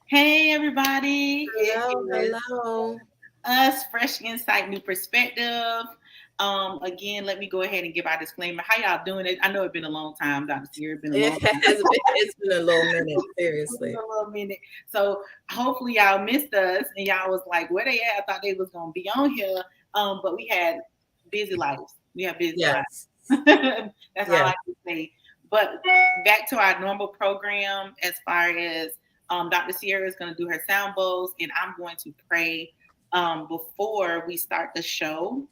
Hey, everybody. It Hello, is hello. us, Fresh Insight, New Perspective. Again, let me go ahead and give our disclaimer. How y'all doing? I know it's been a long time, Dr. Sierra. It's been a It long time. has been, it's been a little minute, It's been seriously. a little minute. So hopefully y'all missed us and y'all was like, where they at? I thought they was going to be on here. But we had busy lives. We have busy lives. Yes, That's all yes, I can say. But back to our normal program as far as Dr. Sierra is going to do her sound bowls, and I'm going to pray before we start the show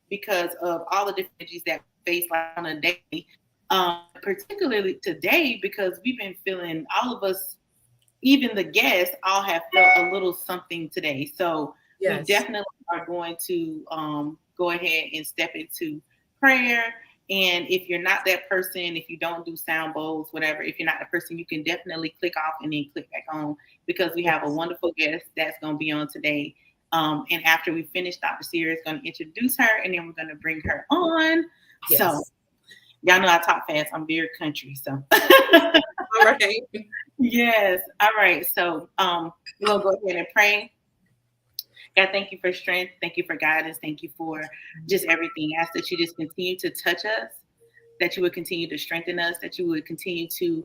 because of all the different energies that we face like on a daily, particularly today because we've been feeling all of us, even the guests, all have felt a little something today. So we yes, definitely are going to go ahead and step into prayer. And if you're not that person, if you don't do sound bowls, whatever, if you're not the person, you can definitely click off and then click back on because we have a yes, wonderful guest that's going to be on today. And after we finish, Dr. Sierra is going to introduce her and then we're going to bring her on. So, yes. y'all know I talk fast. I'm very country. So, All right. yes. All right. So, we're going to go ahead and pray. God, thank you for strength. Thank you for guidance. Thank you for just everything. I ask that you just continue to touch us, that you would continue to strengthen us, that you would continue to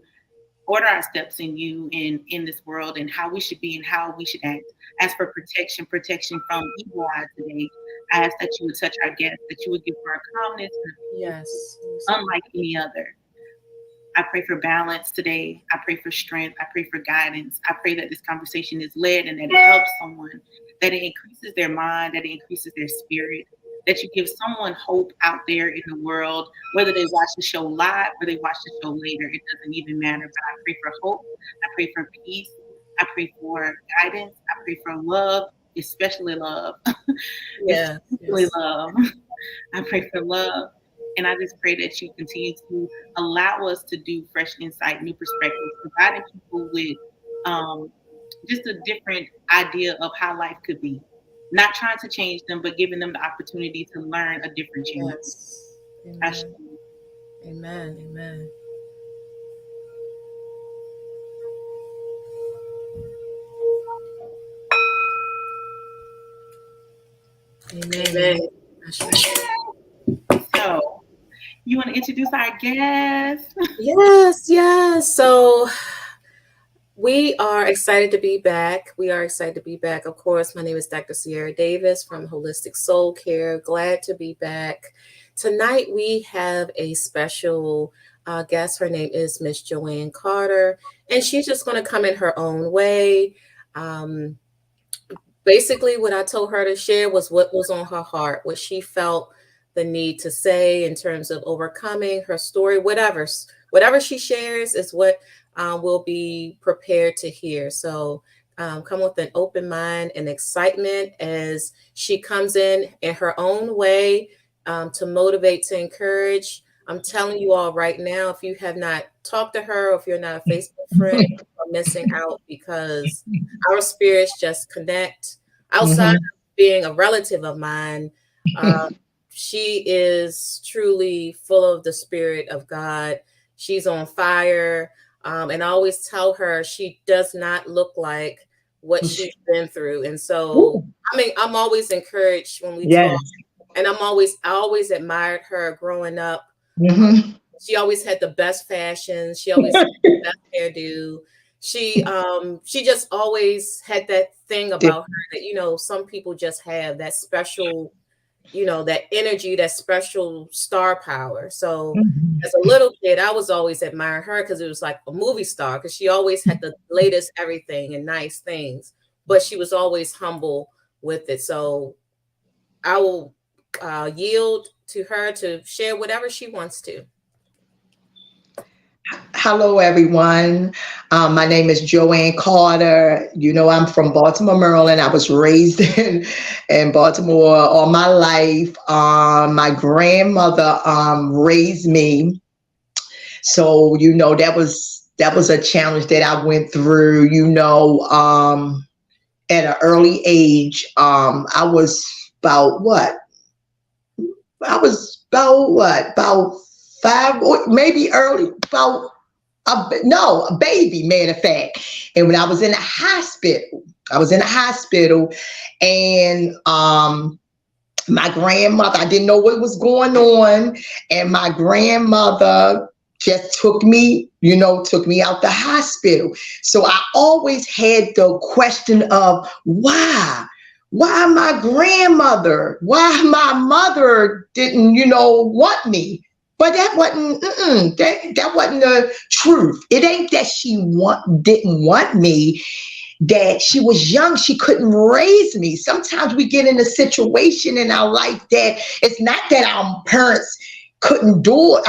order our steps in you and in this world and how we should be and how we should act. As for protection, protection from evil eye today, I ask that you would touch our guests, that you would give her a calmness and a peace Yes, unlike any other. I pray for balance today. I pray for strength. I pray for guidance. I pray that this conversation is led and that it helps someone, that it increases their mind, that it increases their spirit, that you give someone hope out there in the world, whether they watch the show live or they watch the show later. It doesn't even matter. But I pray for hope. I pray for peace. I pray for guidance. I pray for love, especially love, yes, especially yes. love. I pray for love. And I just pray that you continue to allow us to do fresh insight, new perspectives, providing people with um, just a different idea of how life could be. Not trying to change them, but giving them the opportunity to learn a different channel. Yes. Ashe. Amen. Amen. Amen. Amen. Amen. That's right. So, you want to introduce our guest? Yes, yes. So we are excited to be back. We are excited to be back. Of course, my name is Dr. Sierra Davis from Holistic Soul Care. Glad to be back. Tonight, we have a special guest. Her name is Miss Joann Carter, and she's just going to come in her own way. Um, Basically, what I told her to share was what was on her heart, what she felt the need to say in terms of overcoming her story, whatever she shares is what we'll be prepared to hear. So come with an open mind and excitement as she comes in her own way to motivate, to encourage. I'm telling you all right now, if you have not talked to her, or if you're not a Facebook friend, you are missing out because our spirits just connect. Outside Mhm. of being a relative of mine, uh, she is truly full of the spirit of God. She's on fire. And I always tell her she does not look like what she's been through. And so, Ooh, I mean, I'm always encouraged when we talk. yes. And I always admired her growing up. Mhm. She always had the best fashion. She always had the best hairdo. She just always had that thing about her that some people just have that special, that energy, that special star power. So Mhm. as a little kid, I was always admiring her because it was like a movie star because she always had the latest everything and nice things, but she was always humble with it. So I will yield to her to share whatever she wants to. Hello, everyone. My name is Joann Carter. You know, I'm from Baltimore, Maryland. I was raised in Baltimore all my life. My grandmother raised me, so that was a challenge that I went through. At an early age. I was about what? I was about what? About five, or maybe early, about No, a baby, matter of fact. And when I was in the hospital, and my grandmother, I didn't know what was going on, and my grandmother just took me out the hospital. So I always had the question of why my grandmother, why my mother didn't, want me. But that wasn't that wasn't the truth. It ain't that didn't want me, that she was young, she couldn't raise me. Sometimes we get in a situation in our life that it's not that our parents couldn't do it.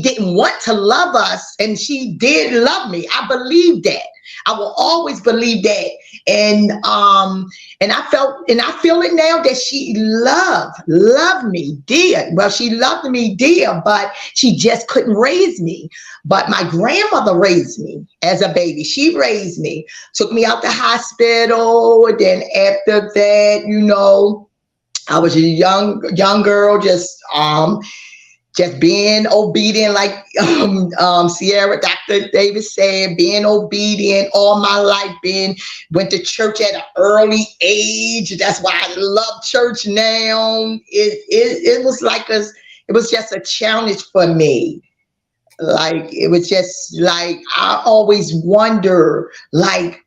Didn't want to love us, and she did love me. I believe that. I will always believe that. And I feel it now that she loved me, dear. Well, she loved me, dear, but she just couldn't raise me. But my grandmother raised me as a baby. She raised me, took me out the hospital. And then after that, I was a young girl, just being obedient, like Dr. Davis said, being obedient all my life. Went to church at an early age. That's why I love church now. It was just a challenge for me. Like, it was just like, I always wonder, like,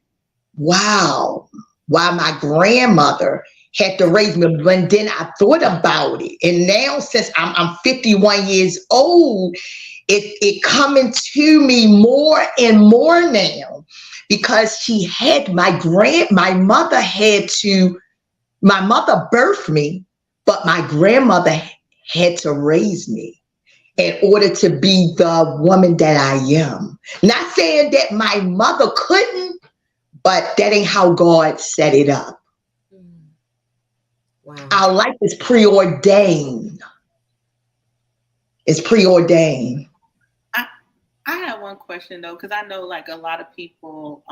wow, why my grandmother had to raise me. But then I thought about it, and now since I'm 51 years old, it coming to me more and more now, because my mother birthed me, but my grandmother had to raise me in order to be the woman that I am. Not saying that my mother couldn't, but that ain't how God set it up. Wow. Our life is preordained. It's preordained. I have one question though, because I know like a lot of people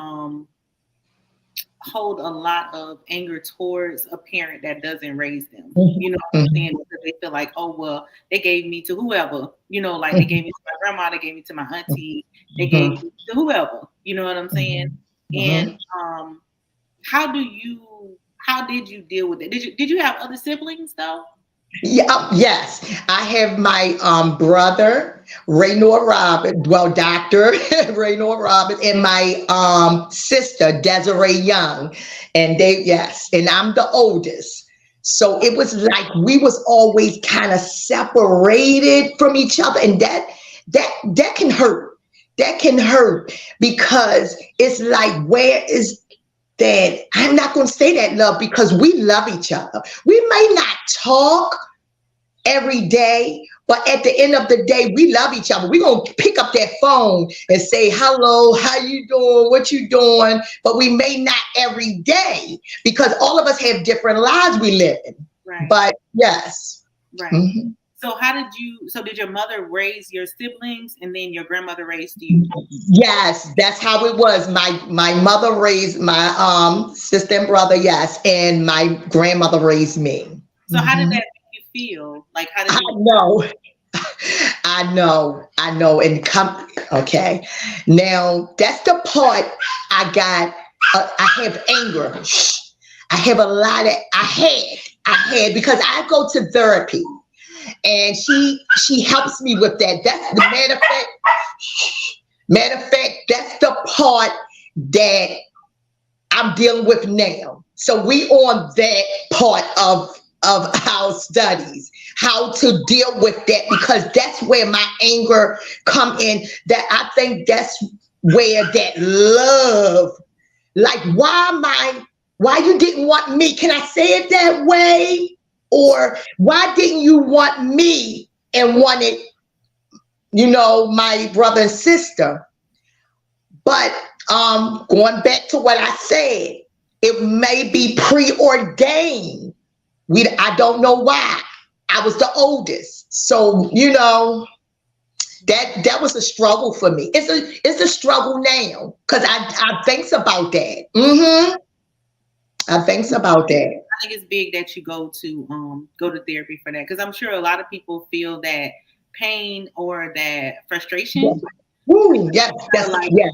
hold a lot of anger towards a parent that doesn't raise them. You know what I'm saying? Because they feel like, oh well, they gave me to whoever. Like they gave me to my grandma, they gave me to my auntie, they gave me to whoever. You know what I'm saying? And how did you deal with it? Did you have other siblings though? Yeah, yes. I have my brother, Raynor Roberts, well, Dr. Raynor Roberts, and my sister, Desiree Young. And I'm the oldest. So it was like we was always kind of separated from each other. And that can hurt. That can hurt, because it's like, where is that? I'm not going to say that love, because we love each other. We may not talk every day, but at the end of the day, we love each other. We're going to pick up that phone and say, hello, how you doing? What you doing? But we may not every day, because all of us have different lives we live in. Right. But yes. Right. So did your mother raise your siblings, and then your grandmother raised you? Yes, that's how it was. My mother raised my sister and brother, yes, and my grandmother raised me. So how did that make you feel? Like, how did you? I know. And okay. Now that's the part I got. I have anger. I have a lot of. I had because I go to therapy, and she helps me with that. That's the matter of fact. That's the part that I'm dealing with now. So we on that part of our studies, how to deal with that, because that's where my anger come in. That I think that's where that love, like, why you didn't want me? Can I say it that way? Or why didn't you want me and wanted, my brother and sister? But going back to what I said, it may be preordained. I don't know why. I was the oldest, so that was a struggle for me. It's a struggle now, because I think about that. I think about that. I think it's big that you go to therapy for that, because I'm sure a lot of people feel that pain or that frustration Woo, yes, Kind of that's like, yeah.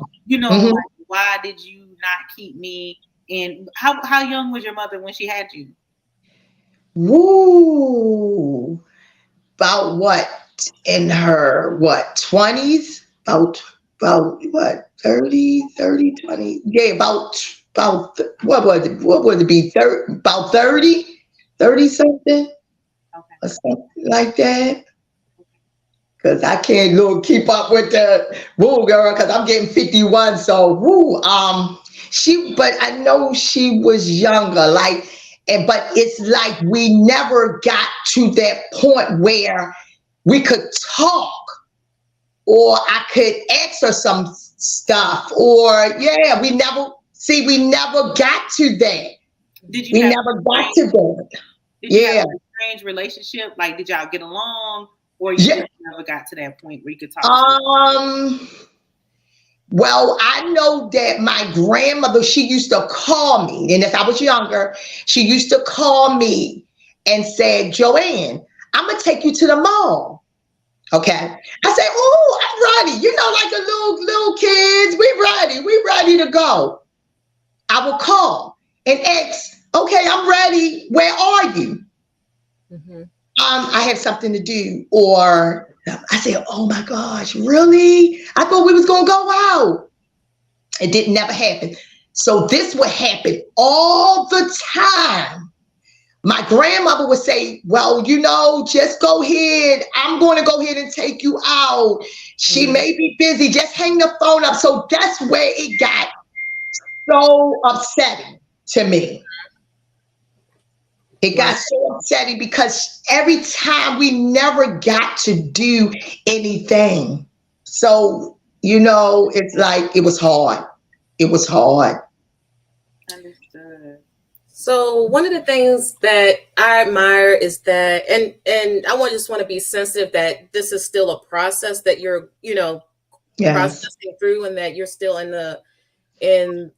like, Hmm. why did you not keep me? And how young was your mother when she had you? Woo. About what, in her what 20s, about what 30, 20, yeah, about what would it be 30, about 30 something Okay. or something like that, Okay. because I can't go keep up with the woo girl because I'm getting 51. So woo, but I know she was younger, like, and but it's like we never got to that point where we could talk, or I could ask her some stuff, or yeah, we never got to that. Did you We have never a got strange? to that. Did you have Yeah. a strange relationship? Like, did y'all get along, or you Yeah. just never got to that point where you could talk to her? Um, well, I know that my grandmother, she used to call me, and if I was younger, she used to call me and said, Joann, I'm gonna take you to the mall. Okay. I say, oh, I'm ready. Like the little kids, we ready to go. I will call and ask, okay, I'm ready. Where are you? Mhm. I have something to do. Or I say, oh my gosh, really? I thought we was gonna go out. It didn't never happen. So this would happen all the time. My grandmother would say, well, just go ahead. I'm going to go ahead and take you out. She Mhm. may be busy. Just hang the phone up. So that's where it got so upsetting to me. It Wow. got so upsetting because every time we never got to do anything. So, it's like it was hard. It was hard. Understood. So one of the things that I admire is that, and I just want to be sensitive that this is still a process that you're, Yes. processing through, and that you're still in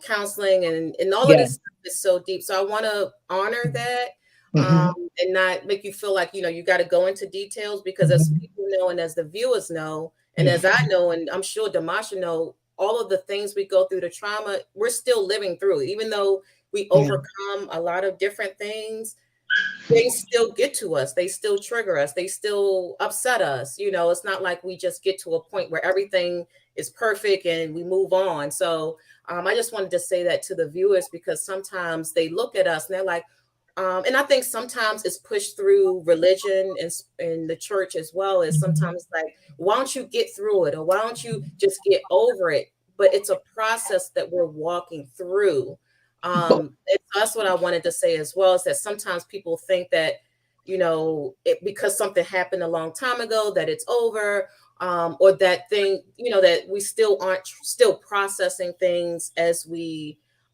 counseling, and all of Yeah. this stuff is so deep. So I want to honor that, Hmm. and not make you feel like you got to go into details, because as Hmm. people know, and as the viewers know, and Yeah. as I know, and I'm sure Damasha know, all of the things we go through, the trauma, we're still living through, even though we Yeah. overcome a lot of different things. They still get to us. They still trigger us. They still upset us. It's not like we just get to a point where everything is perfect and we move on. So I just wanted to say that to the viewers, because sometimes they look at us and they're like, and I think sometimes it's pushed through religion and in the church as well. As sometimes like, why don't you get through it, or why don't you just get over it? But it's a process that we're walking through. But, That's what I wanted to say as well, is that sometimes people think that, because something happened a long time ago, that it's over, or that thing, that we still aren't still processing things as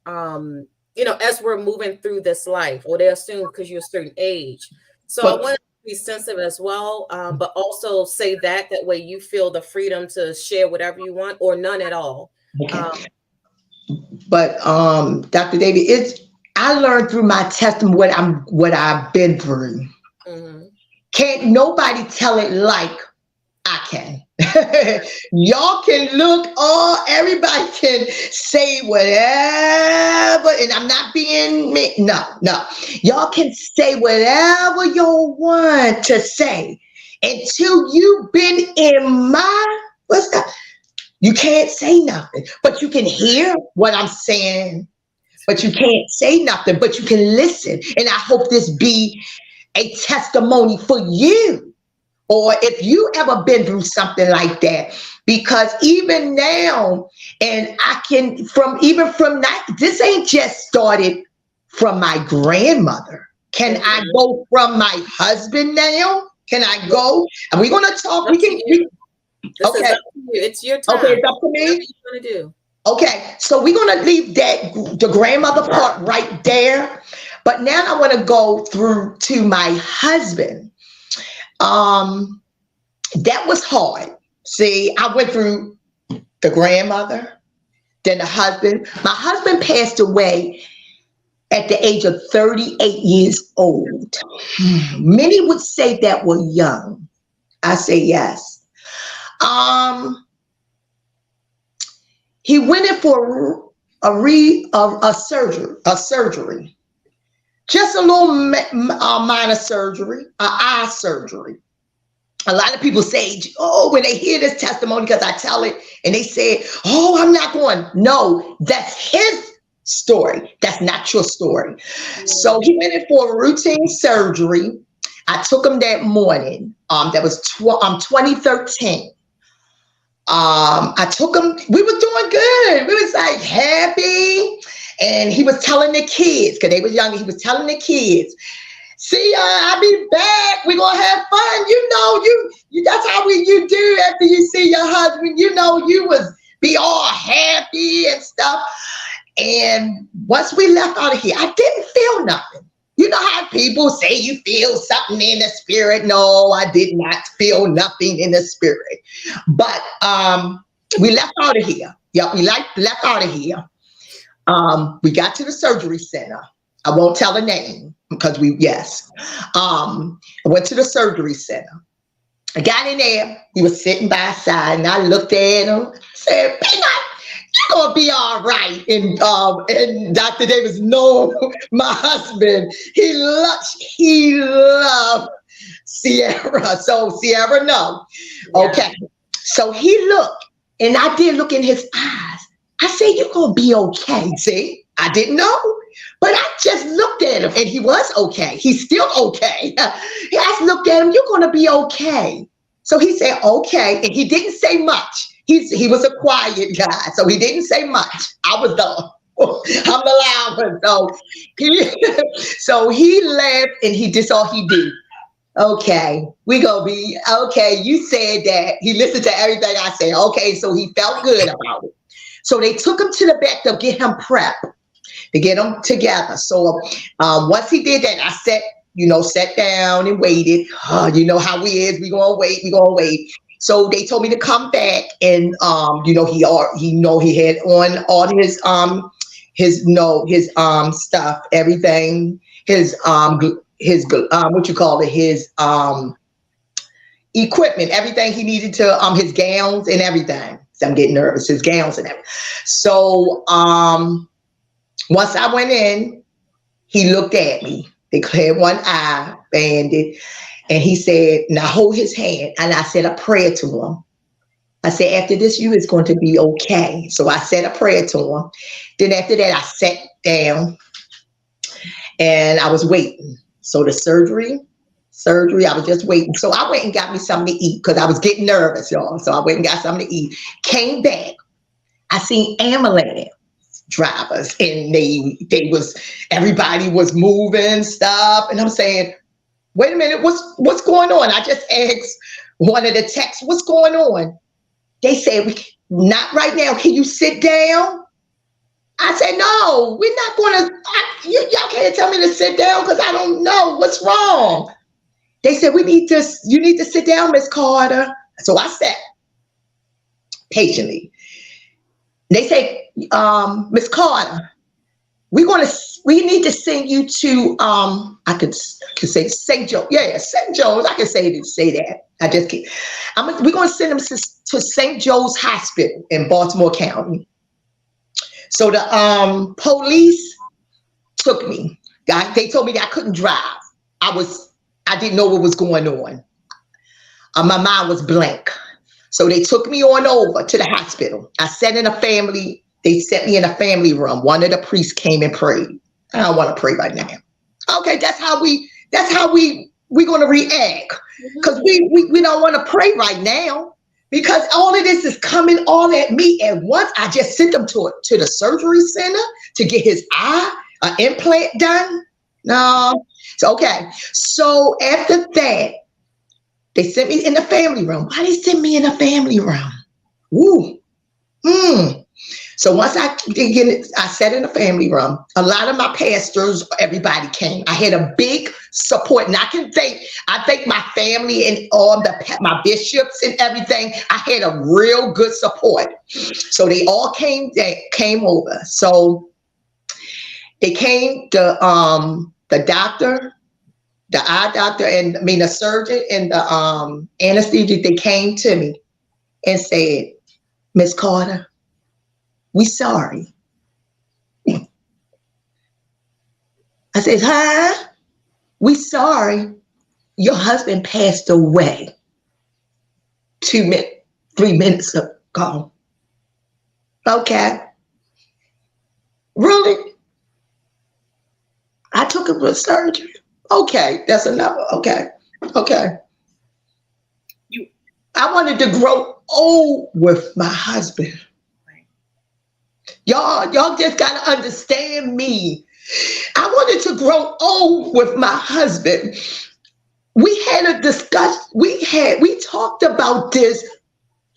um, as we're moving through this life, or they assume because you're a certain age. So I but want to be sensitive as well, but also say that way you feel the freedom to share whatever you want, or none at all. okay. Um, But Dr. David, I learned through my testimony what I've been through. mhm. Can't nobody tell it like I can. Right. Y'all can look, everybody can say whatever, and I'm not being no, no. Y'all can say whatever y'all want to say until you've been in what's that? You can't say nothing, but you can hear what I'm saying, That's but you right. can't say nothing, but you can listen. And I hope this be a testimony for you, or if you ever been through something like that, because even now, and I can from that, this ain't just started from my grandmother. Can I Mhm. go from my husband now? Can I Well, go? And we're gonna talk. up to you. This is Okay, up to you. It's your okay, time. it's up to Whatever me. you want to do. Okay, so we're gonna leave the grandmother part right there. But now I want to go through to my husband. Um, that was hard. See, I went through the grandmother, then the husband. My husband passed away at the age of 38 years old. Many would say that we're young. I say yes. Um, He went in for a surgery, just a little minor surgery, an eye surgery. A lot of people say, oh, when they hear this testimony, because I tell it, and they say, oh, I'm not going. No, that's his story. That's not your story. So he went in for a routine surgery. I took him that morning. That was 2013. I took him. We were doing good. We was like happy, and he was telling the kids because they was younger. He was telling the kids, "See, I'll be back. We're gonna have fun. You know, you. That's how you do after you see your husband. You know, you was be all happy and stuff." And once we left out of here, I didn't feel nothing. You know how people say you feel something in the spirit? No, I did not feel nothing in the spirit. But we left out of here. Yeah, we left out of here. We got to the surgery center. I won't tell the name because I went to the surgery center. I got in there. He was sitting by his side, and I looked at him. Said, "Peanut, you're gonna be all right." And Dr. Davis know my husband. He loved Sierra. So Sierra know. Yeah. Okay. So he looked, and I did look in his eyes. I said, "You're gonna be okay." See, I didn't know, but I just looked at him, and he was okay. He's still okay. I just looked at him. "You're gonna be okay." So he said, "Okay," and he didn't say much. He was a quiet guy, so he didn't say much. I'm the loud one. So he left, and he did all he did. "Okay, we gonna be okay. You said that." He listened to everything I said. Okay, so he felt good about it. So they took him to the back to get him prepped, to get him together. So once he did that, I sat down and waited. You know how we is. We gonna wait. So they told me to come back, and he had on all his stuff, everything, his what you call it, his equipment, everything he needed to his gowns and everything. So I'm getting nervous. His gowns and everything. So once I went in, he looked at me. They had one eye banded. And he said, "Now hold his hand." And I said a prayer to him. I said, "After this, you is going to be okay." So I said a prayer to him. Then after that, I sat down and I was waiting. So the surgery, I was just waiting. So I went and got me something to eat because I was getting nervous, y'all. So I went and got something to eat. Came back. I seen ambulance drivers, and everybody was moving stuff. And I'm saying, "Wait a minute, what's going on?" I just asked one of the techs, "What's going on?" They said, "Not right now. Can you sit down?" I said, "No, we're not going to. Y'all can't tell me to sit down because I don't know what's wrong." They said, you need to sit down, Miss Carter." So I sat patiently. They say, "Miss Carter, we need to send you to I could say St. Joe. Yeah, St. Joe's. I can say that. I just can't. We're gonna send them to St. Joe's Hospital in Baltimore County. So the police took me. They told me that I couldn't drive. I didn't know what was going on. My mind was blank. So they took me on over to the hospital. I sat in a family. They set me in a family room. One of the priests came and prayed. I don't want to pray right now. Okay, that's how we're gonna react. Because we don't want to pray right now. Because all of this is coming all at me at once. I just sent him to the surgery center to get his an implant done. No. So okay. So after that, they sent me in the family room. Why they send me in the family room? Woo. So once I sat in the family room. A lot of my pastors, everybody came. I had a big support, and I thank my family and all my bishops and everything. I had a real good support. So they all came over. So they came, the doctor, the eye doctor, the surgeon and the anesthesia. They came to me and said, "Miss Carter, We sorry. I said, huh? We sorry. Your husband passed away 2 minutes, 3 minutes ago. Okay. Really? I took him to surgery. Okay, that's enough. Okay. Okay. You I wanted to grow old with my husband. right. Y'all just gotta understand me. I wanted to grow old with my husband. We had a discussion. We talked about this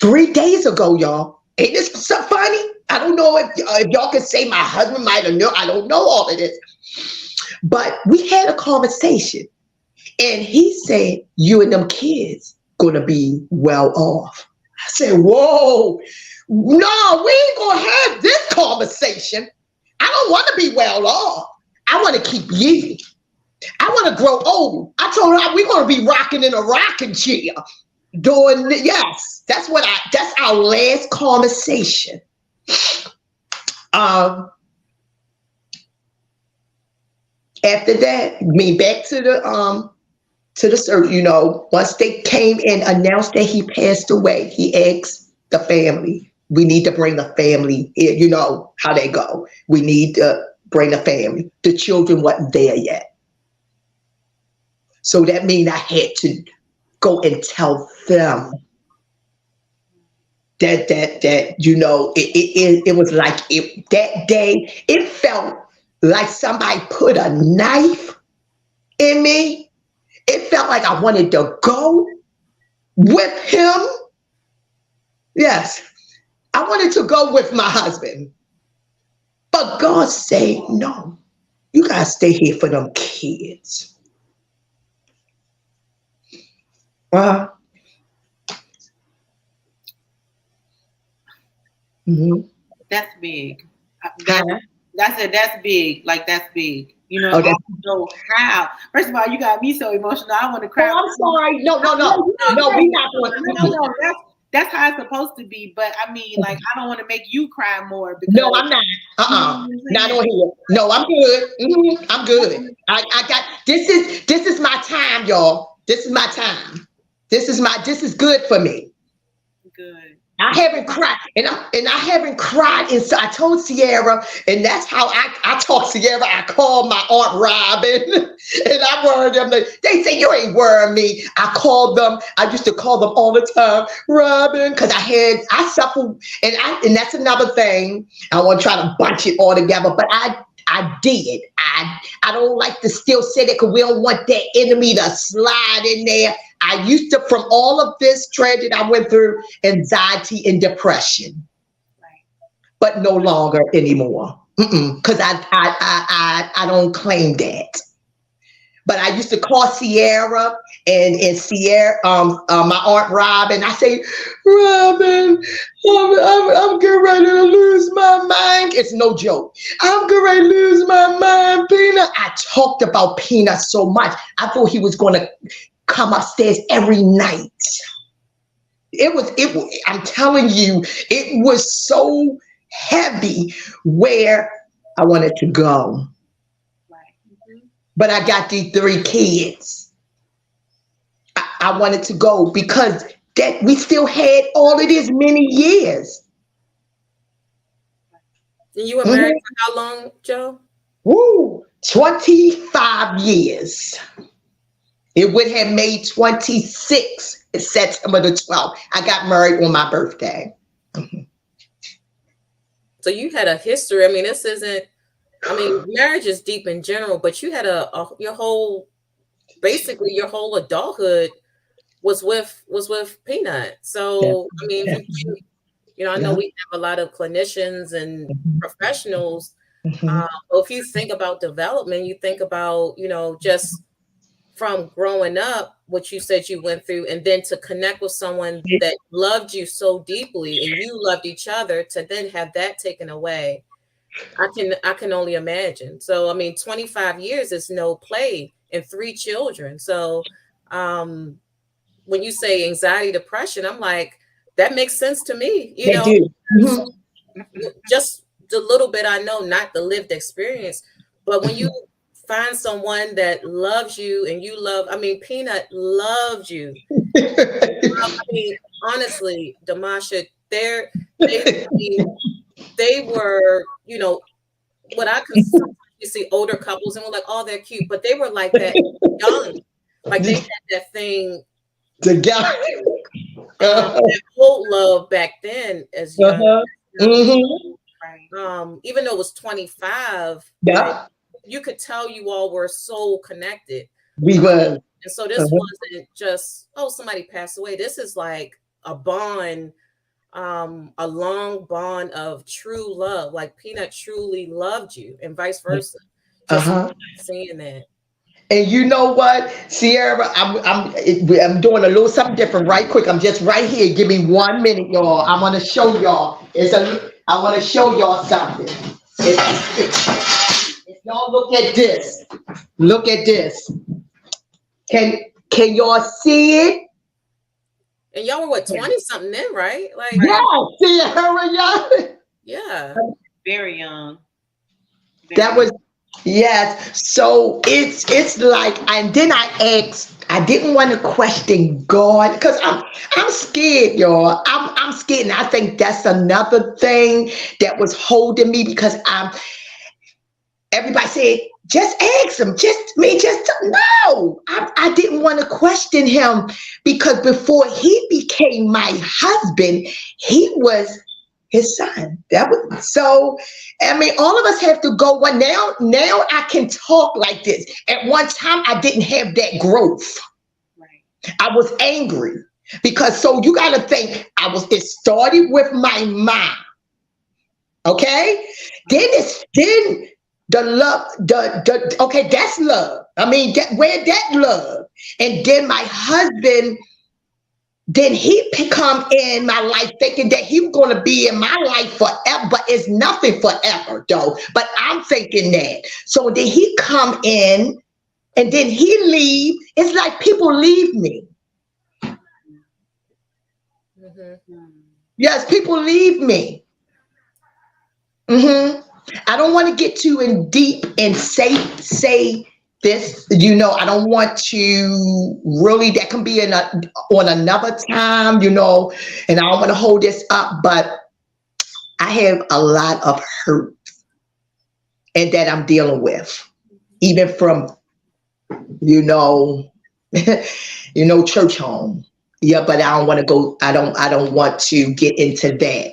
3 days ago, y'all. Ain't this so funny? I don't know if y'all can say my husband might have known. I don't know all of this, but we had a conversation, and he said, "You and them kids gonna be well off." I said, "Whoa, no, we ain't gonna have this conversation. I don't want to be well off. I want to keep you. I want to grow old." I told her we're gonna be rocking in a rocking chair. Doing yes, that's our last conversation. Um, After that, I mean back to the surgery. Once they came and announced that he passed away, he asked the family, "We need to bring the family in." You know how they go. We need to bring the family. The children wasn't there yet, so that means I had to go and tell them that it was like that day it felt like somebody put a knife in me. It felt like I wanted to go with him. Yes, I wanted to go with my husband, but God said no, you gotta stay here for them kids. uh, mhm. That's big. That's Huh? that's big. Like that's big. I Oh, don't know how. First of all, you got me so emotional. I want to cry. I'm sorry. No, no, No, no, you're no. okay. We not No, doing. no, that's how it's supposed to be. But I mean, like, I don't want to make you cry more No, because I'm not. you know what I'm Not saying. on here. No, I'm good. I'm good. I got this is my time, y'all. This is my time. This is good for me. Good. I haven't cried, and I haven't cried. And so I told Sierra, and that's how I talk Sierra. I called my aunt Robin, and I worried them. They say you ain't worrying me. I called them. I used to call them all the time, Robin, because I suffer, and that's another thing. I want to try to bunch it all together, but I did. I don't like to still say that because we don't want that enemy to slide in there. I used to, from all of this tragedy I went through, anxiety and depression, Right. but no longer anymore. Because I don't claim that. But I used to call Sierra and Sierra, my aunt Robin. I say, Robin, I'm getting ready to lose my mind. It's no joke. I'm getting ready to lose my mind, Peanut. I talked about Peanut so much. I thought he was going to come upstairs every night. I'm telling you, it was so heavy where I wanted to go. Right. But I got these 3 kids. I wanted to go because that we still had all of this many years. And you were married Mhm. for how long, Joe? Woo! 25 years. It would have made 26 September the 12th. I got married on my birthday. So you had a history. I mean, this isn't. I mean, marriage is deep in general, but you had your whole, basically your whole adulthood was with Peanut. Yeah. So I mean, if Yeah. you think, I know Yeah. we have a lot of clinicians and professionals. Mhm. But if you think about development, you think about, just from growing up, what you said you went through, and then to connect with someone that loved you so deeply and you loved each other, to then have that taken away. I can only imagine. So I mean, 25 years is no play, and 3 children. So um when you say anxiety, depression, I'm like, that makes sense to me. They do. Mhm. just the little bit I know, not the lived experience, but when you find someone that loves you and you love, I mean, Peanut loved you. I mean, honestly, Damasha, they, I mean, they were, what I could sometimes you see older couples and we're like, oh, they're cute, but they were like that young, like they had that thing, Together. that whole love back then as young. Uh-huh. Hmm. Right. Even though it was 25, like Yeah, you could tell you all were so connected. we Um, were. and so this Uh-huh. wasn't just, oh, somebody passed away. This is like a bond, a long bond of true love. Like Peanut truly loved you and vice versa. Just Uh-huh. seeing that. And you know what, Sierra, I'm doing a little something different right quick. I'm just right here. Give me 1 minute, y'all. I want to show y'all. I want to show y'all something. If y'all look at this, look at this. Can can y'all see it? And y'all were what, 20 something then, right? Like, Yeah, Right. Sierra, y'all. yeah. Very young. That Very was yes. So it's like, and then I asked. I didn't want to question God because I'm scared, y'all. I'm scared, and I think that's another thing that was holding me because everybody said just ask him, just no. I didn't want to question him because before he became my husband, he was his son. That was so. I mean, all of us have to go one now. Now I can talk like this. At one time, I didn't have that growth. right. I was angry because so you got to think. It started with my mom. Okay, then the love, the okay, that's love. I mean, where that love, and then my husband. Then he come in my life thinking that he was going to be in my life forever, but it's nothing forever though. But I'm thinking that. So then he come in and then he leave. It's like people leave me. Hmm. Mm. Yes, people leave me. Hmm. I don't want to get too in deep and say this. I don't want to really. That can be on another time. And I don't want to hold this up, but I have a lot of hurt and that I'm dealing with, even from you know, church home. Yeah, but I don't want to go. I don't want to get into that.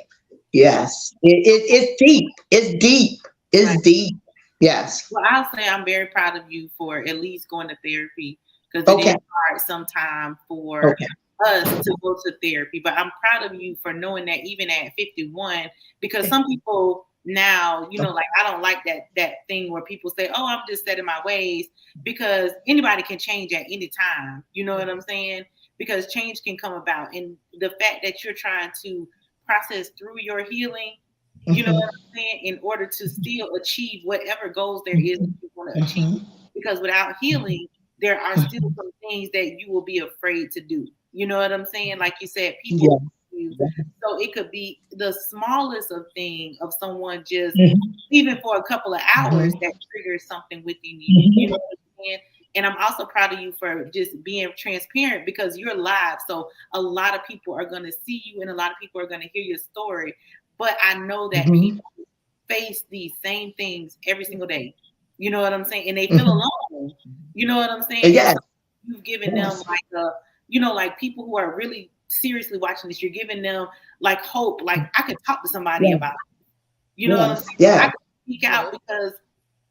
Yes, it's deep. It's deep. Right. It's deep. Yes. Well, I'll say I'm very proud of you for at least going to therapy because it is Okay. hard sometimes for Okay. us to go to therapy. But I'm proud of you for knowing that even at 51, because some people now, like I don't like that thing where people say, "Oh, I'm just set in my ways," because anybody can change at any time. You know what I'm saying? Because change can come about, and the fact that you're trying to process through your healing, you know Hmm. what I'm saying, in order to still achieve whatever goals there is that you want to achieve. Hmm. Because without healing, there are still some things that you will be afraid to do. You know what I'm saying? Like you said, people Yeah. you. So it could be the smallest of thing of someone just Hmm. even for a couple of hours Hmm. that triggers something within you. You know Hmm. what I'm saying? And I'm also proud of you for just being transparent because you're live. So a lot of people are going to see you and a lot of people are going to hear your story. But I know that Hmm. people face these same things every single day. You know what I'm saying? And they feel Hmm. alone. You know what I'm saying? And so Yes. you've given them Yes. like like people who are really seriously watching this, you're giving them like hope. Like I could talk to somebody Yes. about it. You know what I'm Yes. saying? I Yes. can speak out Yeah. because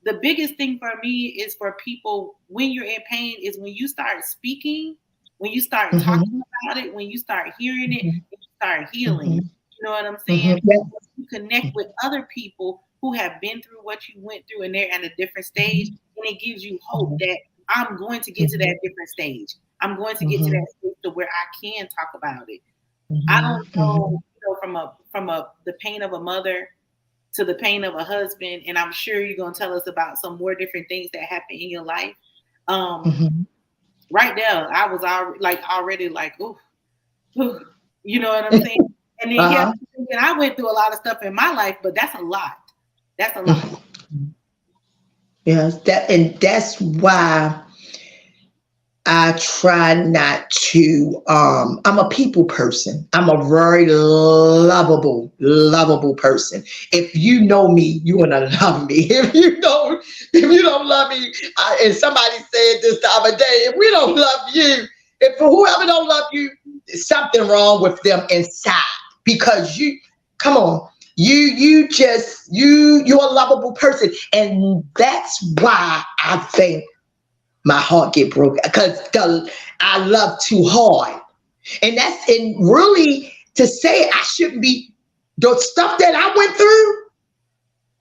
the biggest thing for me is for people when you're in pain is when you start speaking, when you start Hmm. talking about it, when you start hearing it, and you start healing. Hmm. You know what I'm Hmm. saying? Yes. You connect with other people who have been through what you went through and they're at a different stage, and it gives you hope that I'm going to get to that different stage. I'm going to get to Hmm. that stage to where I can talk about it. I Hmm. don't Hmm. know, from the pain of a mother to the pain of a husband, and I'm sure you're gonna tell us about some more different things that happen in your life. Um, Hmm. right there, I was already like, ooh, ooh, you know what I'm saying? And then yeah, Uh-huh. and I went through a lot of stuff in my life, but that's a lot. That's a lot. Yes, that's why I try not to. I'm a people person. I'm a very lovable person. If you know me, you wanna love me. If you don't love me, and somebody said this the other day, if we don't love you, if whoever don't love you, there's something wrong with them inside. Because come on, you're a lovable person, and that's why I think my heart get broken because I love too hard. And really to say I shouldn't be the stuff that I went through,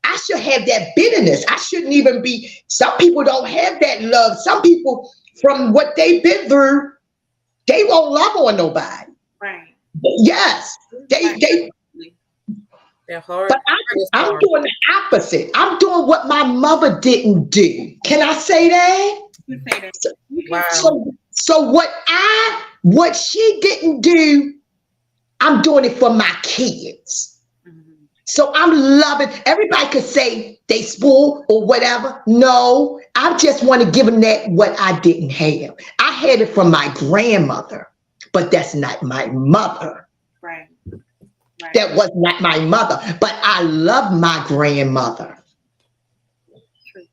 I should have that bitterness. I shouldn't even be. Some people don't have that love. Some people from what they've been through, they won't love on nobody. Right. Yes, they. They're hard. But I'm doing the opposite. I'm doing what my mother didn't do. Can I say that? You say that. Wow. So what she didn't do, I'm doing it for my kids. Mhm. So I'm loving. Everybody could say they spoiled or whatever. No, I just want to give them that what I didn't have. I had it from my grandmother, but that's not my mother. Right. Right. That was not my mother. But I love my grandmother. True.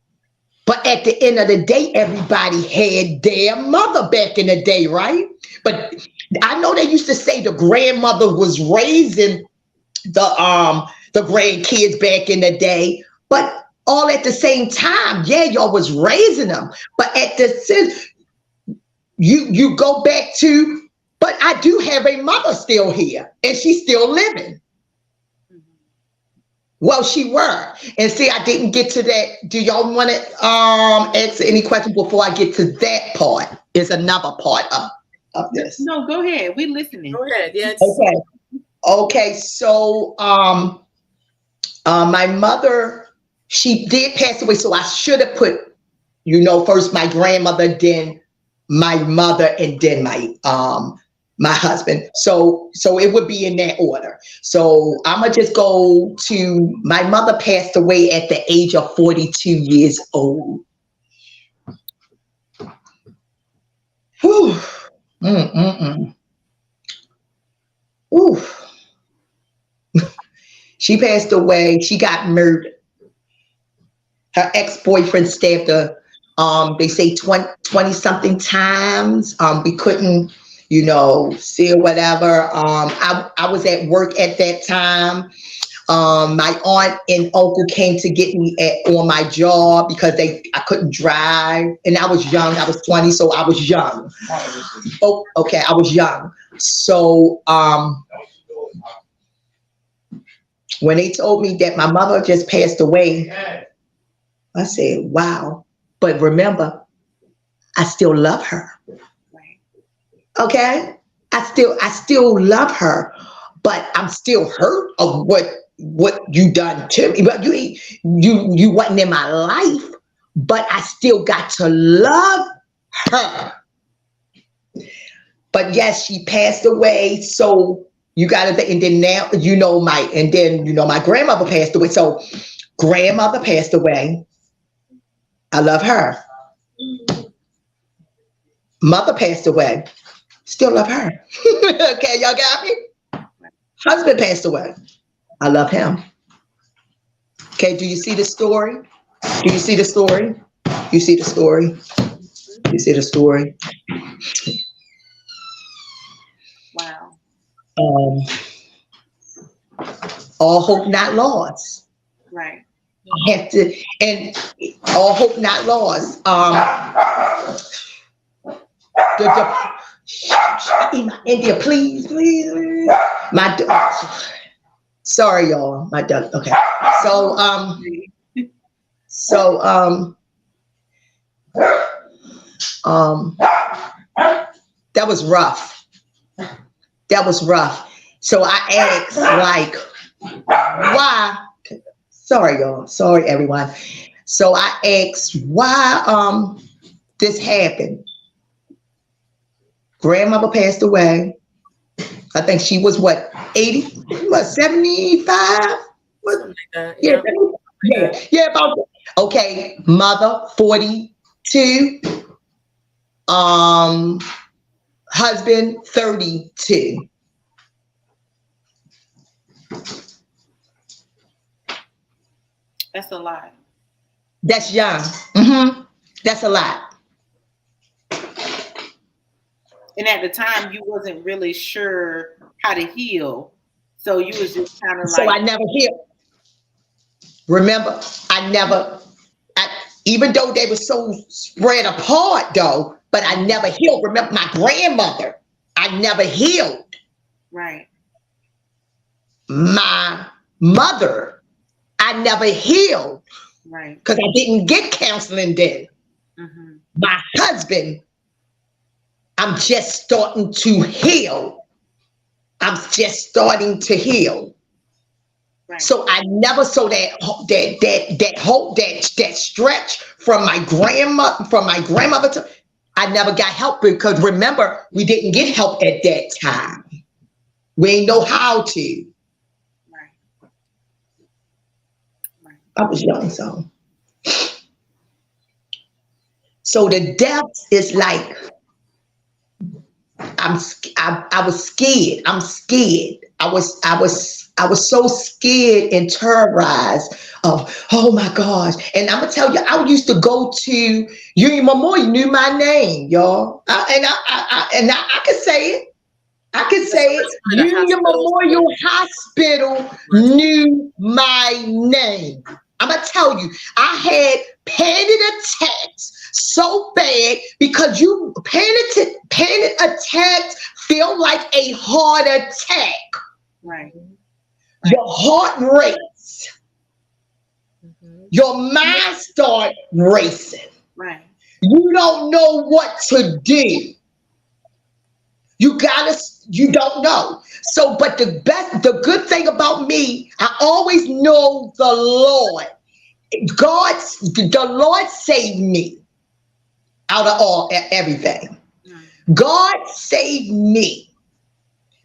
But at the end of the day, everybody had their mother back in the day, right? But I know they used to say the grandmother was raising the grandkids back in the day, but all at the same time, yeah, y'all was raising them. But at the sense, you go back to, but I do have a mother still here, and she's still living. Mhm. Well, she were. And see, I didn't get to that. Do y'all want to answer any questions before I get to that part? Is another part of this. No, go ahead. We listening. Go ahead. Yes. Okay. Okay. So my mother, she did pass away. So I should have put, first my grandmother, then my mother, and then my husband. So it would be in that order. So I'm gonna just go to my mother passed away at the age of 42 years old. Whew. Mm-mm-mm. Ooh. She passed away. She got murdered. Her ex-boyfriend stabbed her. They say 20 something times. We couldn't, see or whatever. I was at work at that time. My aunt and uncle came to get me on my job because I couldn't drive, and I was young. I was 20, so I was young. Oh, okay, I was young. So when they told me that my mother just passed away, I said, "Wow!" But remember, I still love her. Right. Okay, I still love her, but I'm still hurt of what you done to me. But you wasn't in my life, but I still got to love her. But yes, she passed away. So you got to think, and then now my grandmother passed away. So grandmother passed away. I love her. Mother passed away. Still love her. Okay, y'all got me? Husband passed away. I love him. Okay, do you see the story? Do you see the story? You see the story? You see the story? Wow. Um, all hope not lost. Right. I have to, and all hope not lost. India, please. My sorry, y'all. My dog. Okay. So so that was rough. That was rough. So I asked, like, why? Sorry, y'all. Sorry, everyone. So I asked why this happened. Grandmother passed away. I think she was what, 80, what, 75? What? Something like that. Yeah, Yeah. yeah, yeah, about that. Okay, mother 42, um, husband 32. That's a lot. That's young. Hmm. That's a lot. And at the time, you wasn't really sure how to heal, so you was just kind of So like, I never hear. Remember, I never, I, even though they were so spread apart though, but I mhm, never healed. Remember my grandmother, I never healed. right, My mother, I never healed right, because I didn't get counseling then. hmm, My husband, I'm just starting to heal. I'm just starting to heal. right, So I never saw that stretch from my grandmother to I never got help because remember we didn't get help at that time. We ain't know how to. right, right. I was young, so the depth is like I was scared. I'm scared. I was so scared and terrorized of, oh my gosh. And I'm gonna tell you, I used to go to Union Memorial, knew my name, y'all. I can say it. I can That's say it. one of the Union hospitals. Memorial Hospital knew my name. I'm gonna tell you, I had panic attacks so bad because you panic attacks feel like a heart attack. Right, right, Your heart race, Mm-hmm. your mind start racing. right. You don't know what to do. You don't know. So, but the good thing about me, I always know the Lord. The Lord saved me out of everything. Mm, God saved me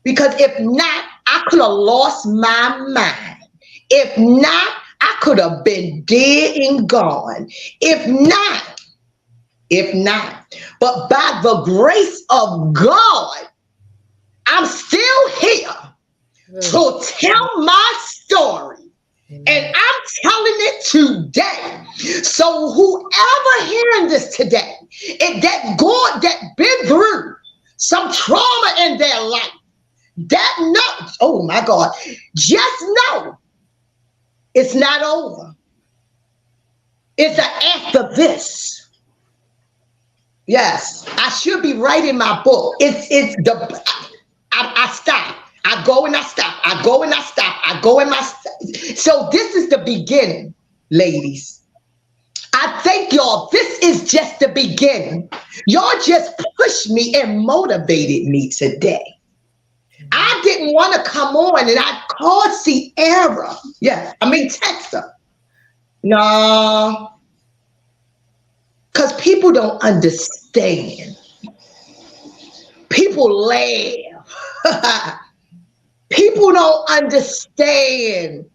because if not, I could have lost my mind. If not, I could have been dead and gone. If not, if not, but by the grace of God, I'm still here Mm. to tell my story. And Amen. I'm telling it today. So whoever hearing this today, that been through some trauma in their life, that knows, oh my God, just know it's not over. It's an after this. Yes, I should be writing my book. I stop. I go and I stop. I go and I stop. I go and so this is the beginning, ladies. I thank y'all. This is just the beginning. Y'all just pushed me and motivated me today. Amen. I didn't want to come on and I called Sierra. Yeah, I mean text her. No, because people don't understand. People laugh. People don't understand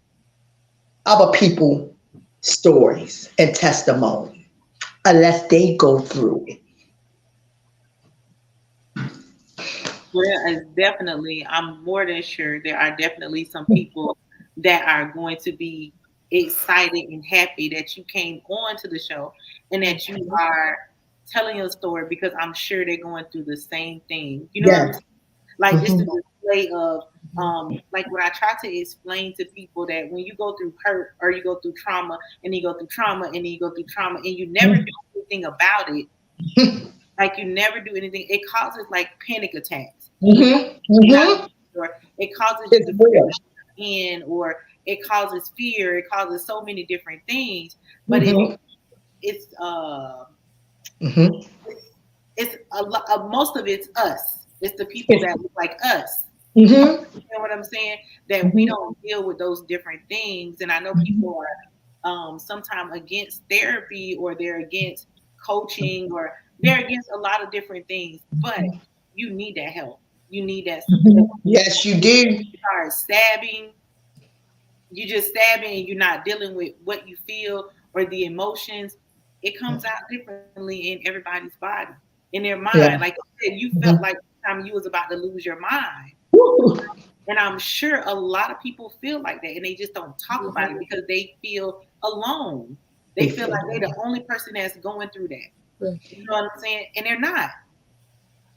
other people stories and testimony unless they go through it. Well, it's definitely, I'm more than sure there are definitely some people that are going to be excited and happy that you came on to the show and that you Mhm. are telling your story because I'm sure they're going through the same thing. You know what I'm Yes. saying? Like this is Mhm. a display of Mhm. like what I try to explain to people that when you go through hurt or you go through trauma and you go through trauma and then you go through trauma and you never do anything about it, like you never do anything, it causes like panic attacks. Mhm. Not Mhm. or it causes you It's to feel real. in or it causes fear, it causes so many different things, but Mhm. it's Mhm. it's a lot most of it's us. It's the people It's that look like us. mhm. You know what I'm saying? That we Mhm. don't deal with those different things. And I know Mhm. people are sometimes against therapy or they're against coaching or they're against a lot of different things, but you need that help. You need that support. Yes, you do. You start stabbing, you just stabbing and you're not dealing with what you feel or the emotions, it comes out differently in everybody's body, in their mind. Yeah. Like you said, you felt Mhm. like the time you was about to lose your mind. Woo. And I'm sure a lot of people feel like that and they just don't talk about it Mhm. because they feel alone. They They feel feel like they're the lonely. only person that's going through that. Mhm. You know what I'm saying? And they're not.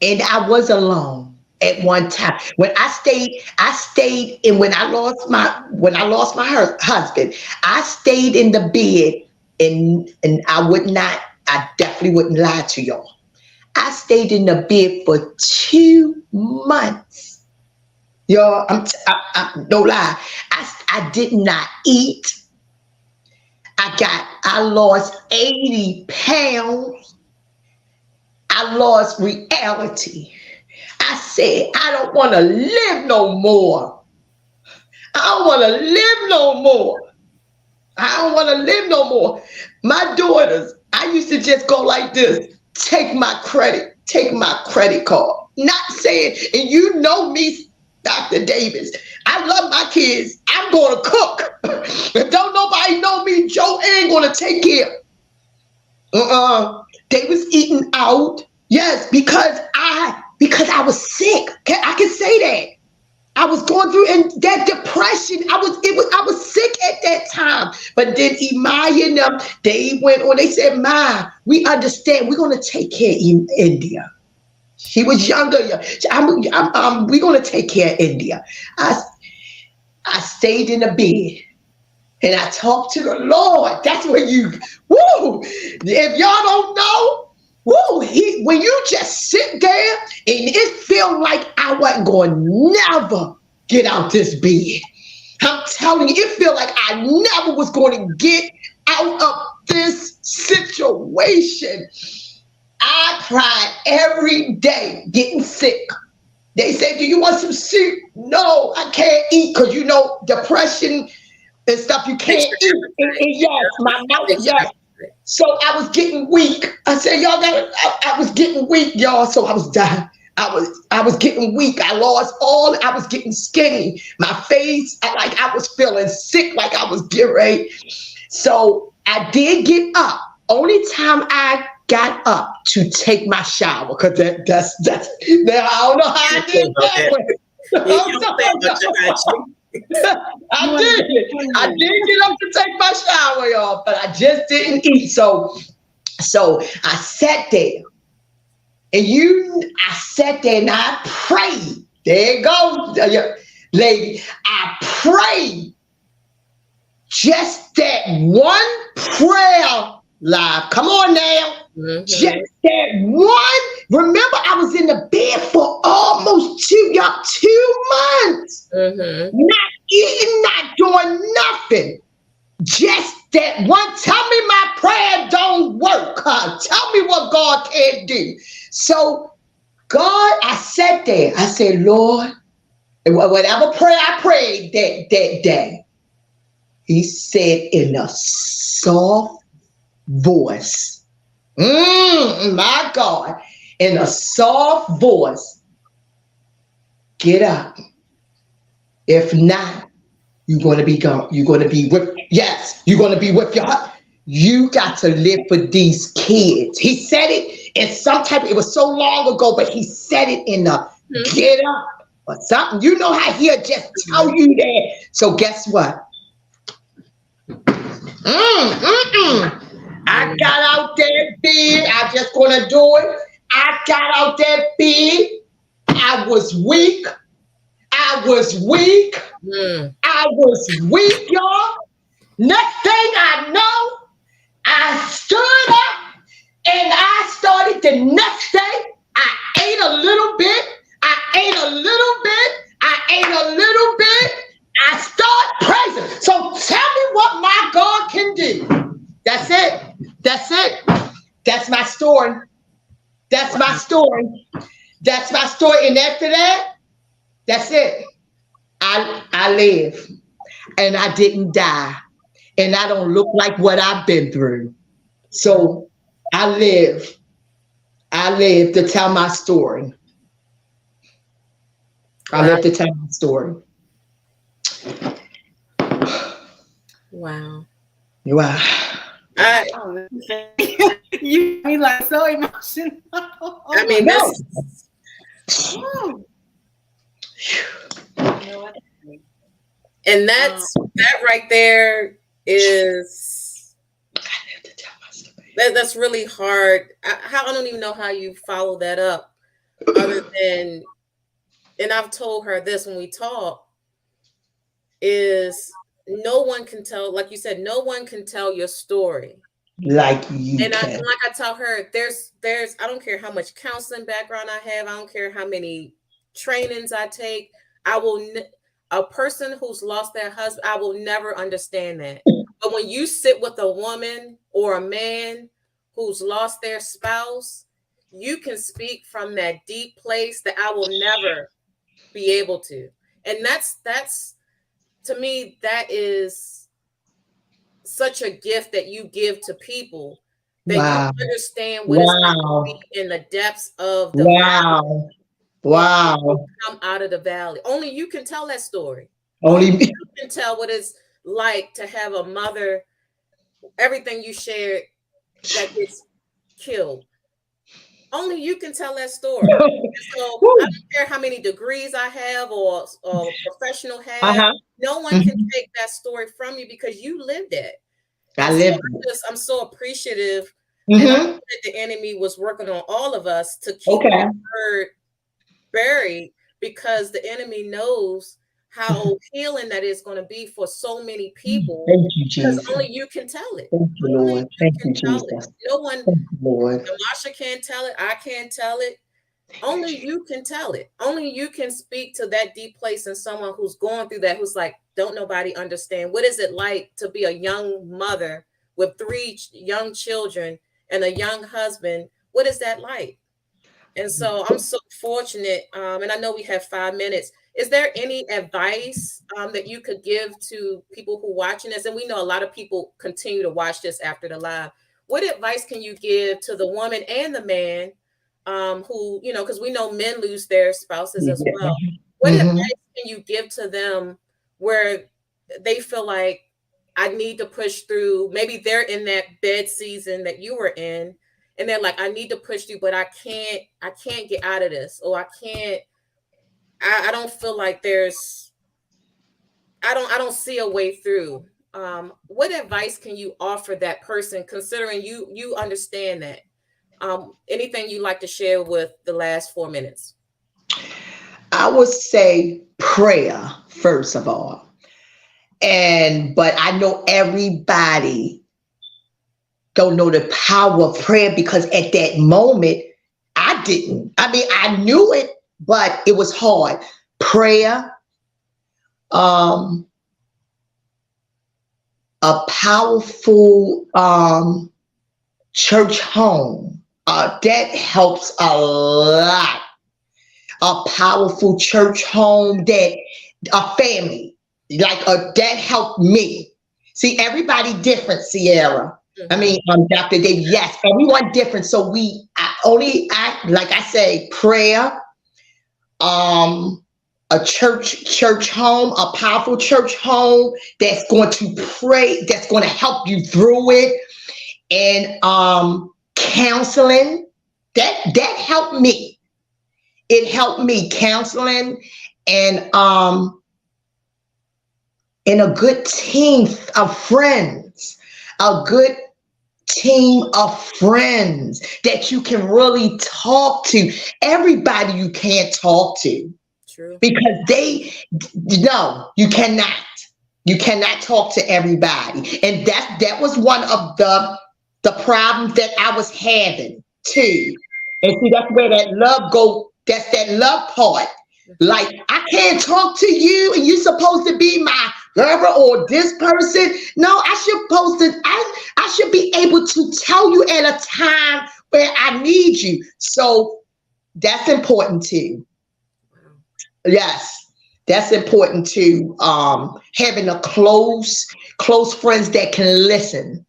And I was alone at one time. I stayed, and when I lost my husband, I stayed in the bed, and I definitely wouldn't lie to y'all. I stayed in the bed for 2 months. Y'all, no lie. I did not eat. I lost 80 pounds. I lost reality. I said, I don't want to live no more. I don't want to live no more. I don't want to live no more. My daughters, I used to just go like this. Take my credit card. Not saying, and you know me, Dr. Davis. I love my kids. I'm going to cook. If don't nobody know me, Joann going to take care. They was eating out. Yes, because I was sick. I can say that. I was going through in that depression. I was sick at that time. But then Imaya and them, they went on, they said, Ma, we understand. We're gonna take care of India. She was younger. We're gonna take care of India. I I stayed in the bed and I talked to the Lord. That's when woo! If y'all don't know, woo! When you just sit there and it feel like I wasn't going to never get out this bed. I'm telling you, it feel like I never was going to get out of this situation. I cried every day getting sick. They say, do you want some soup? No, I can't eat because depression and stuff you Makes can't your eat. appetite. Yes, my mouth, Makes your yes. appetite. So I was getting weak. I said, y'all I was getting weak, y'all. So I was dying. I was getting weak. I was getting skinny. My face, I was feeling sick, like I was getting ready. So I did get up. Only time I got up to take my shower, because that's now I don't know how I did Okay. that one. Yeah, you don't say much about you. I did. I did get up to take my shower, y'all, but I just didn't eat. So I sat there, I sat there and I prayed. There you go, lady. I prayed just that one prayer live. Come on now. Mm-hmm. Just that one. Remember, I was in the bed for almost 2 months. Mm-hmm. Not eating, not doing nothing. Just that one. Tell me my prayer don't work. Huh? Tell me what God can do. So, God, I sat there. I said, Lord, whatever prayer I prayed that day, He said in a soft voice, my God, in a soft voice, get up. If not, you're going to be gone. You're going to be you're going to be with your heart. You got to live for these kids. He said it in some type, it was so long ago, but he said it in the get up or something. You know how he'll just tell you that. So guess what? I got out that bed. I just going to do it. I got out that bed. I was weak. I was weak. I was weak, y'all. Next thing I know, I stood up and I started the next day. I ate a little bit. I ate a little bit. I ate a little bit. I start praising. So tell me what my God can do. That's it. That's it. That's my story. That's my story. That's my story. And after that, that's it. I live and I didn't die. And I don't look like what I've been through. So I live. I live to tell my story. I live to tell my story. Wow. Wow. I Oh, you got me like so emotional. Oh I my mean No. this, God. You know what? and Um, that right there is I live to tell my story. that's really hard. I don't even know how you follow that up, other than, and I've told her this when we talk, is no one can tell, like you said, no one can tell your story. Like you And can. like I tell her, there's I don't care how much counseling background I have, I don't care how many trainings I take, I will a person who's lost their husband, I will never understand that. But when you sit with a woman or a man who's lost their spouse, you can speak from that deep place that I will never be able to. And that's to me, that is such a gift that you give to people, that you Wow. understand what it's like to Wow. be in the depths of the valley Wow. while people Wow. come out of the valley. Only you can tell that story. Only Only me. you can tell what it's like to have a mother, everything you shared, that gets killed. Only you can tell that story. And so I Woo. don't care how many degrees I have or professional have. Uh-huh. No one can Mhm. take that story from you because you lived it. I And so lived it. I'm so appreciative. And I know Mm-hmm. that the enemy was working on all of us to keep Okay. that word buried, because the enemy knows how healing that is going to be for so many people, Thank you, because Jesus. only you can tell it. Thank you, Only Lord. you Thank can you, tell it. Jesus. No one, Thank you, Lord. Marsha can't tell it. I can't tell it. Thank you, Only Jesus. you can tell it. Only you can speak to that deep place in someone who's going through that, who's like, don't nobody understand. What is it like to be a young mother with three young children and a young husband? What is that like? And so I'm so fortunate. And I know we have 5 minutes. Is there any advice that you could give to people who watching this? And we know a lot of people continue to watch this after the live. What advice can you give to the woman and the man who, because we know men lose their spouses as well. What advice Mm-hmm. can you give to them where they feel like, I need to push through? Maybe they're in that bed season that you were in, and they're like, I need to push through, but I can't get out of this, or I don't feel like I don't see a way through. What advice can you offer that person, considering you understand that? Anything you'd like to share with the last 4 minutes? I would say prayer, first of all. But I know everybody don't know the power of prayer, because at that moment I didn't. I mean, I knew it, but it was hard. Prayer, um, a powerful church home. That helps a lot. A powerful church home, that a family, that helped me. See, everybody different, Sierra. I Mm-hmm. mean, Dr. David, yes, everyone different. So like I say, prayer, um, a church home, a powerful church home that's going to pray, that's going to help you through it, and counseling. That helped me. It helped me, counseling, and a good team of friends, a good team of friends that you can really talk to. Everybody you can't talk to, True. because no, you cannot. You cannot talk to everybody. And that was one of the problems that I was having too. And see, that's where that love go, that's that love part. Mm-hmm. Like, I can't talk to you and you're supposed to be my girlfriend or this person. No, I should be able to tell you at a time where I need you. So that's important too. Wow. Yes, that's important too. Having a close friends that can listen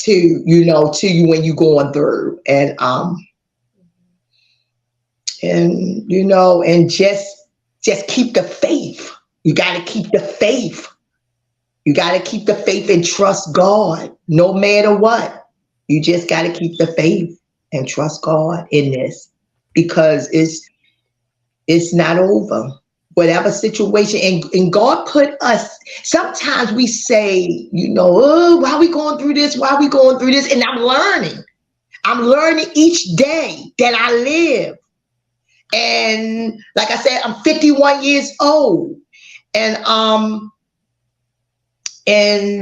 to you when you're going through, and Mm-hmm. and just Just keep the faith. You got to keep the faith. You got to keep the faith and trust God no matter what. You just got to keep the faith and trust God in this, because it's not over. Whatever situation, and God put us, sometimes we say, oh, why are we going through this? Why are we going through this? And I'm learning. I'm learning each day that I live. And like I said, I'm 51 years old. And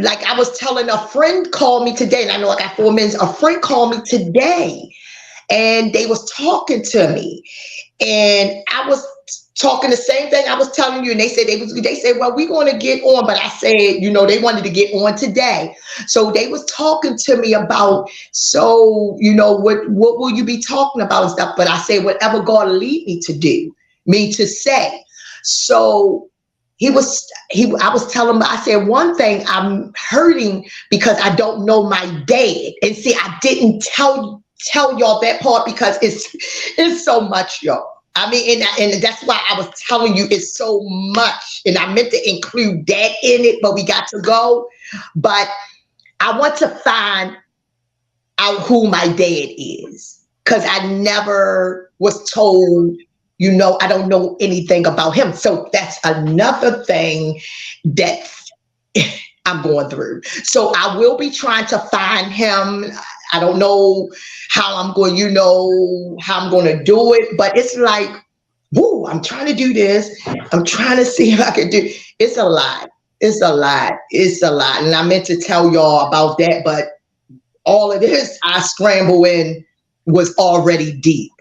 like I was telling, a friend called me today, and I know I got 4 minutes. A friend called me today, and they was talking to me, and I was talking the same thing I was telling you, and they said, well, we're going to get on, but I said, they wanted to get on today. So they was talking to me about, so, what will you be talking about and stuff? But I said, whatever God lead me to do, me to say. So I was telling him, I said, one thing, I'm hurting because I don't know my dad. And see, I didn't tell y'all that part because it's so much, y'all. I mean, and that's why I was telling you it's so much. And I meant to include that in it, but we got to go. But I want to find out who my dad is, because I never was told, I don't know anything about him. So that's another thing that I'm going through. So I will be trying to find him. I don't know how I'm going, how I'm going to do it, but it's like, woo, I'm trying to do this. I'm trying to see if I can do. It's a lot. It's a lot. It's a lot. And I meant to tell y'all about that, but all of this I scrambled in was already deep.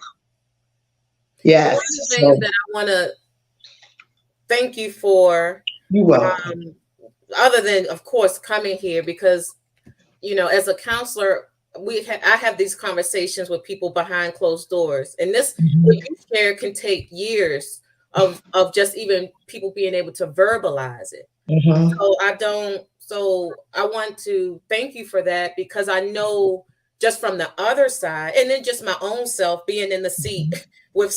Yes. One of the things that I want to thank you for, other than, of course, coming here, because, as a counselor, I have these conversations with people behind closed doors, and this what you share can take years of just even people being able to verbalize it. So I want to thank you for that, because I know just from the other side, and then just my own self being in the seat with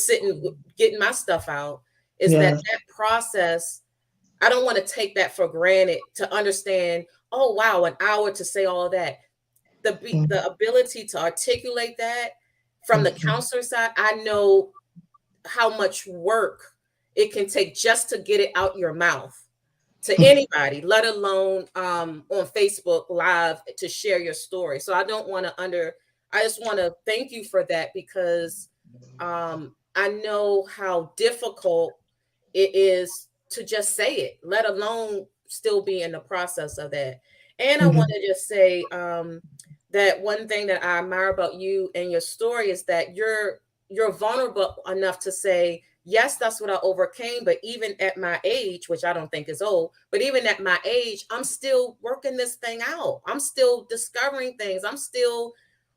getting my stuff out, is that process. I don't want to take that for granted, to understand, oh, wow, an hour to say all that. The ability to articulate that from the counselor side, I know how much work it can take just to get it out your mouth to anybody, let alone on Facebook Live to share your story. So I just want to thank you for that, because I know how difficult it is to just say it, let alone still be in the process of that. And I want to just say that one thing that I admire about you and your story is that you're vulnerable enough to say, yes, that's what I overcame. But even at my age, which I don't think is old, but even at my age, I'm still working this thing out. I'm still discovering things. I'm still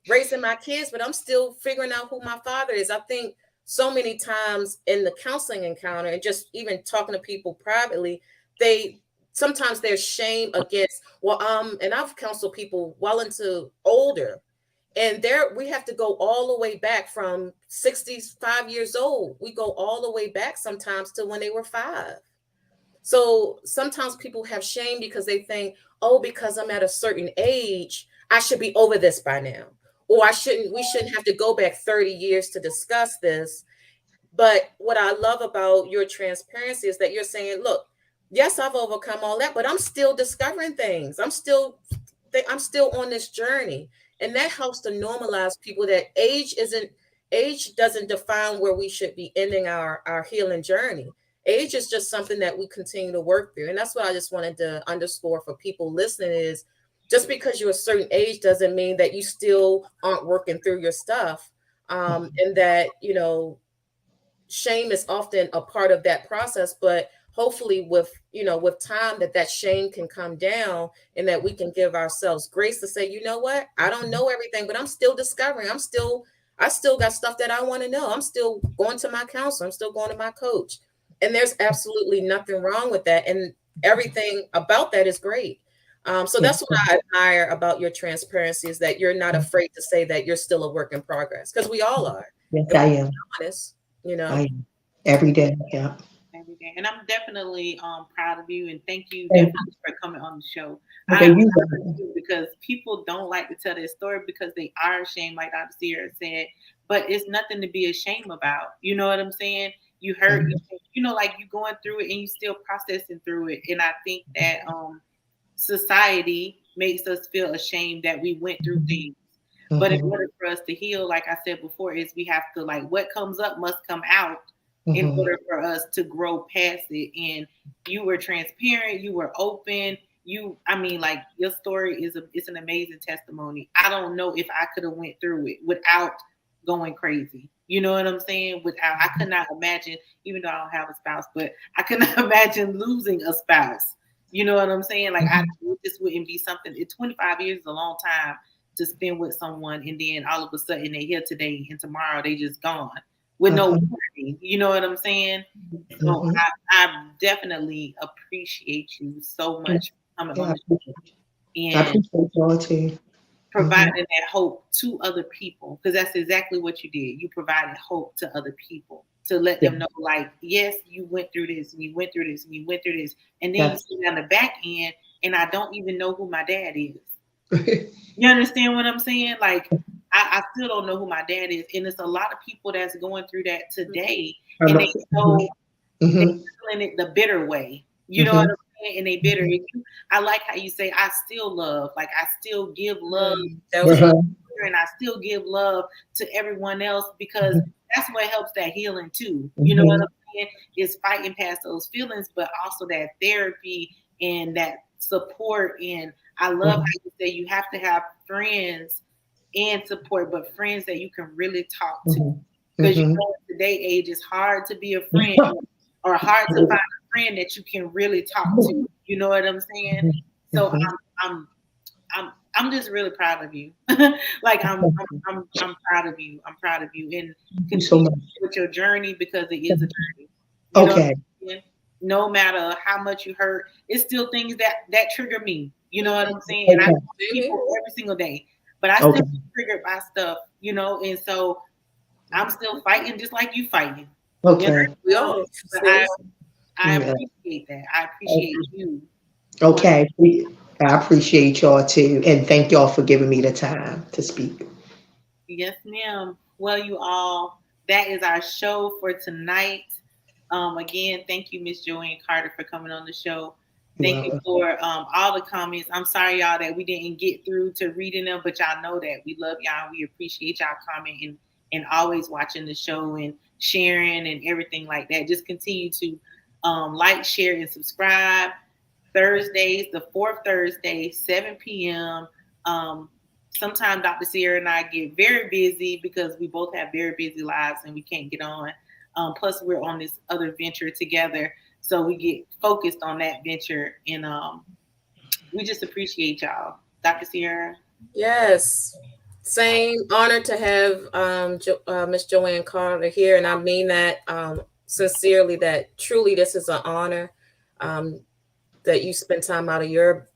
raising my kids, but I'm still figuring out who my father is. I think so many times in the counseling encounter, and just even talking to people privately, sometimes there's shame against, and I've counseled people well into older, and we have to go all the way back from 65 years old. We go all the way back sometimes to when they were 5. So sometimes people have shame because they think, oh, because I'm at a certain age, I should be over this by now. Or we shouldn't have to go back 30 years to discuss this. But what I love about your transparency is that you're saying, look, yes, I've overcome all that, but I'm still discovering things. I'm still on this journey. And that helps to normalize people that age doesn't define where we should be ending our healing journey. Age is just something that we continue to work through. And that's what I just wanted to underscore for people listening is, just because you're a certain age doesn't mean that you still aren't working through your stuff. And that, shame is often a part of that process, but hopefully with time that shame can come down, and that we can give ourselves grace to say, you know what, I don't know everything, but I'm still discovering. I still got stuff that I want to know. I'm still going to my counselor. I'm still going to my coach. And there's absolutely nothing wrong with that. And everything about that is great. So that's what I admire about your transparency, is that you're not afraid to say that you're still a work in progress, because we all are. Yes, I am. Honest, I am. Every day. Yeah. every day. And I'm definitely proud of you, and thank you Thank definitely for coming on the show. you. I Okay, you appreciate got it. you because people don't like to tell their story because they are ashamed, like Dr. Sierra said. But it's nothing to be ashamed about. You know what I'm saying? You hurt, Mhm, you know, like you going through it and you still processing through it. And I think that society makes us feel ashamed that we went through mhm, things. But in mhm, order for us to heal, like I said before, is we have to like what comes up must come out in mhm, order for us to grow past it. And you were transparent, you were open. I mean, like your story is it's an amazing testimony. I don't know if I could have went through it without going crazy. You know what I'm saying? Without, I could not imagine, even though I don't have a spouse, but I could not imagine losing a spouse. You know what I'm saying? Like I mhm, this wouldn't be something. 25 years is a long time to spend with someone, and then all of a sudden they here today, and tomorrow they just gone with no uh-huh, warning. You know what I'm saying? So mhm. I definitely appreciate you so much for coming Yeah, on the show I and appreciate y'all too. Mhm, providing that hope to other people, because that's exactly what you did. You provided hope to other people to let yeah, them know, like, yes, you went through this, and you went through this, and you went through this, and then you that's see on the back end, and I don't even know who my dad is. You understand what I'm saying? Like, I still don't know who my dad is, and it's a lot of people that's going through that today, and they mhm, know they mhm, feeling it the bitter way. You know what mhm, I'm saying? And they bitter. And I like how you say, I still love. Like I still give love That to was uh-huh, and I still give love to everyone else because mhm, that's what helps that healing too. You know what mhm, I'm saying? Is fighting past those feelings, but also that therapy and that support. And I love mhm, how you say you have to have friends and support, but friends that you can really talk to. mhm, Because you mhm. know, in today's age, it's hard to be a friend or hard to find a friend that you can really talk to. You know what I'm saying? Mhm, So mhm. I'm just really proud of you. Like I'm proud of you. I'm proud of you, and Thank you so continue much. with your journey because it is a journey. You know, what Okay. I'm saying? No matter how much you hurt, it's still things that trigger me. You know what I'm saying? And I Okay. talk to same people here. every single day, but I still Okay. get triggered by stuff. You know, and so I'm still fighting just like you fighting. You Okay. We know, all but see. I Yeah. appreciate that. I appreciate you doing. Okay. I appreciate y'all too. And thank y'all for giving me the time to speak. Yes, ma'am. Well, you all, that is our show for tonight. Again, thank you, Miss Joann Carter, for coming on the show. You're Thank you welcome. for all the comments. I'm sorry, y'all, that we didn't get through to reading them, but y'all know that we love y'all. We appreciate y'all commenting and always watching the show and sharing and everything like that. Just continue to like, share, and subscribe. Thursdays, the fourth Thursday, 7 p.m. Sometimes Dr. Sierra and I get very busy because we both have very busy lives and we can't get on. Plus, we're on this other venture together. So we get focused on that venture. And we just appreciate y'all. Dr. Sierra? Yes. Same honor to have Miss Joann Carter here, and I mean that sincerely. That truly, this is an honor um, that you spend time out of your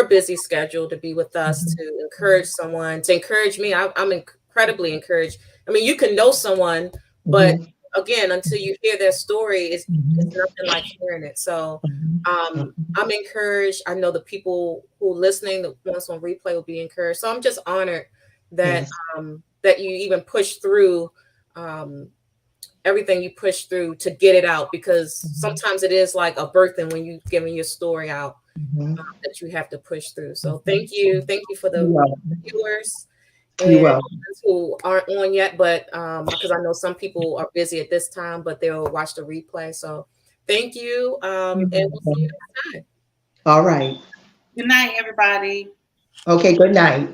busy schedule to be with us Mhm, to encourage someone, to encourage me. I'm incredibly encouraged. I mean, you can know someone, but mhm, again, until you hear their story, it's mhm, nothing like hearing it. So mhm, I'm encouraged. I know the people who are listening, the ones on replay will be encouraged. So I'm just honored that yes. that you even push through um, everything you push through to get it out, because Mhm, sometimes it is like a birthing when you giving your story out mhm, that you have to push through. So mhm. thank you for You're the welcome. viewers You're and welcome. ones who aren't on yet, but because I know some people are busy at this time, but they'll watch the replay. So thank you, You're and we'll see you welcome. next time. All right. Good night, everybody. Okay. Good night.